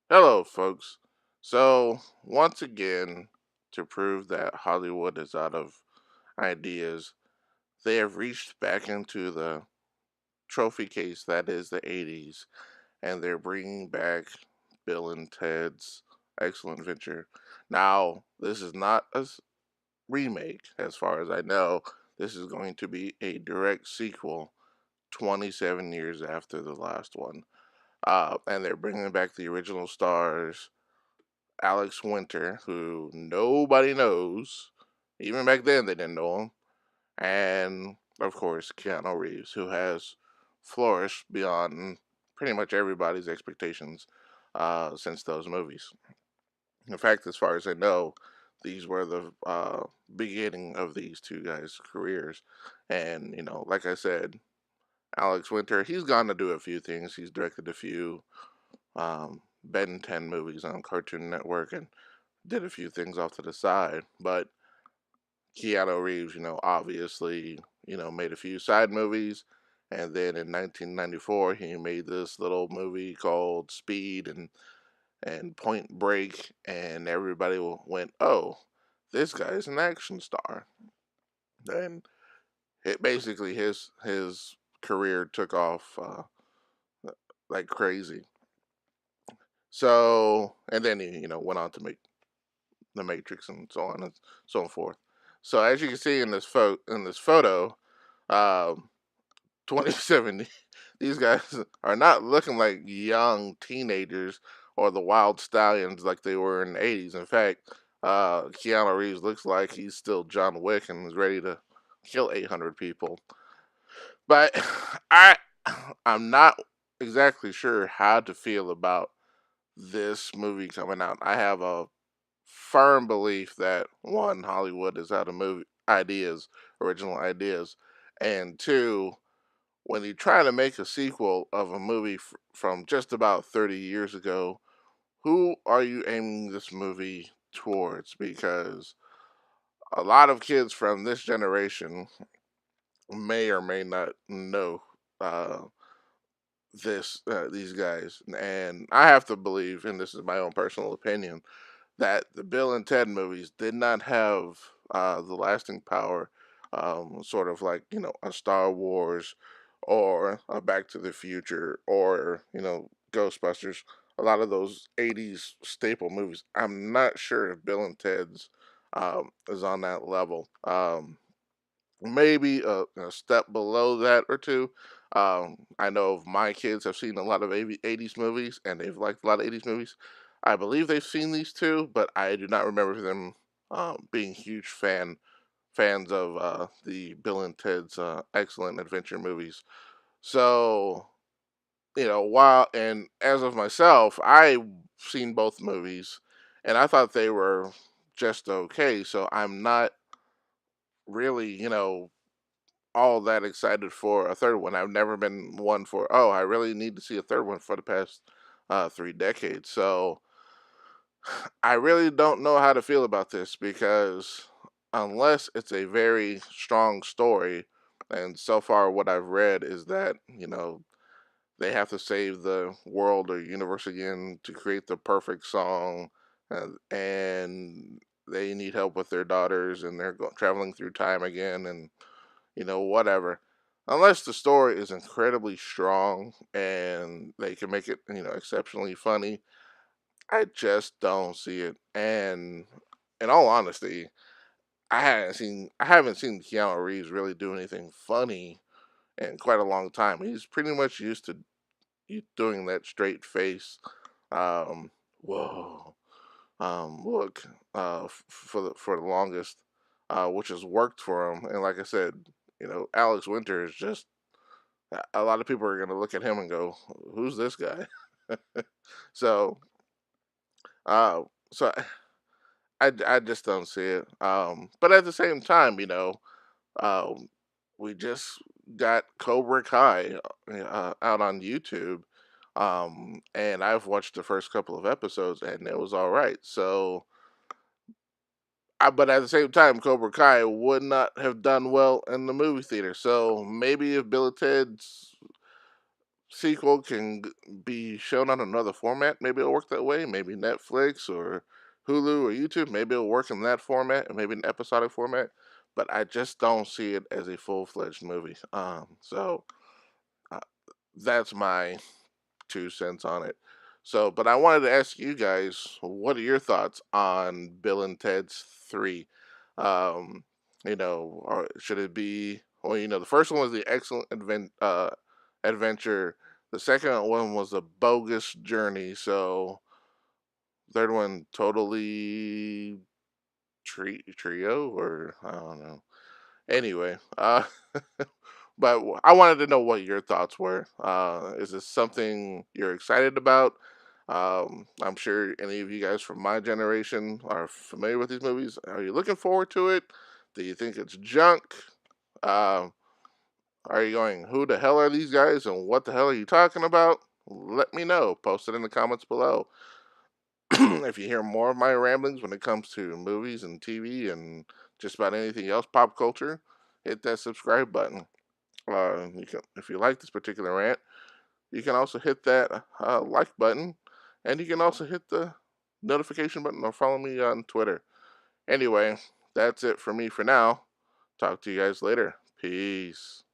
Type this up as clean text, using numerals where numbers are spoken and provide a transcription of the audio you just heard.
Hello, folks. So, once again, to prove that Hollywood is out of ideas, they have reached back into the trophy case that is the 80s, and they're bringing back Bill and Ted's Excellent Adventure. Now, this is not a remake, as far as I know. This is going to be a direct sequel 27 years after the last one. And they're bringing back the original stars Alex Winter, who nobody knows. Even back then, they didn't know him. And, of course, Keanu Reeves, who has flourished beyond pretty much everybody's expectations since those movies. In fact, as far as I know, these were the beginning of these two guys' careers. And, like I said, Alex Winter, he's gone to do a few things. He's directed a few Ben 10 movies on Cartoon Network and did a few things off to the side, but Keanu Reeves, obviously, made a few side movies, and then in 1994 he made this little movie called Speed and Point Break, and everybody went, "Oh, this guy's an action star," and it basically his career took off like crazy. So, and then he, went on to make the Matrix and so on and so forth. So as you can see in this photo, um, 2070, these guys are not looking like young teenagers or the wild stallions like they were in the 80s. In fact, Keanu Reeves looks like he's still John Wick and is ready to kill 800 people. But I I'm not exactly sure how to feel about this movie coming out. I have a firm belief that one, Hollywood is out of movie ideas, original ideas, and two, when you try to make a sequel of a movie from just about 30 years ago, who are you aiming this movie towards? Because a lot of kids from this generation may or may not know uh, these guys, and I have to believe, and this is my own personal opinion, that the Bill and Ted movies did not have the lasting power, sort of like a Star Wars or a Back to the Future or Ghostbusters. A lot of those '80s staple movies. I'm not sure if Bill and Ted's is on that level. Maybe a step below that or two. I know my kids have seen a lot of '80s movies, and they've liked a lot of '80s movies. I believe they've seen these too, but I do not remember them being huge fans of the Bill and Ted's Excellent Adventure movies. So, while and as of myself, I've seen both movies, and I thought they were just okay. So I'm not really, all that excited for a third one. I've never been one for, oh, I really need to see a third one for the past 3 decades. So I really don't know how to feel about this because unless it's a very strong story, and so far what I've read is that, they have to save the world or universe again to create the perfect song, and they need help with their daughters, and they're traveling through time again, and whatever. Unless the story is incredibly strong and they can make it, exceptionally funny, I just don't see it. And in all honesty, I haven't seen Keanu Reeves really do anything funny in quite a long time. He's pretty much used to doing that straight face, um, whoa, look, for the longest, which has worked for him. And like I said, Alex Winter is just a lot of people are going to look at him and go, "Who's this guy?" so, uh, so I just don't see it. But at the same time, um, we just got Cobra Kai out on YouTube, and I've watched the first couple of episodes, and it was all right. So, but at the same time, Cobra Kai would not have done well in the movie theater. So maybe if Bill and Ted's sequel can be shown on another format, maybe it'll work that way. Maybe Netflix or Hulu or YouTube, maybe it'll work in that format, or maybe an episodic format. But I just don't see it as a full-fledged movie. So uh, that's my 2 cents on it. So, but I wanted to ask you guys, what are your thoughts on Bill and Ted's 3? Um, or should it be? Well, the first one was the excellent adventure. The second one was a bogus journey. So, third one totally trio, or I don't know. Anyway, but I wanted to know what your thoughts were. Is this something you're excited about? I'm sure any of you guys from my generation are familiar with these movies. Are you looking forward to it? Do you think it's junk? Um, are you going, who the hell are these guys and what the hell are you talking about? Let me know. Post it in the comments below. If you hear more of my ramblings when it comes to movies and TV and just about anything else pop culture, hit that subscribe button. You can, if you like this particular rant, you can also hit that like button, and you can also hit the notification button or follow me on Twitter. Anyway, that's it for me for now. Talk to you guys later. Peace.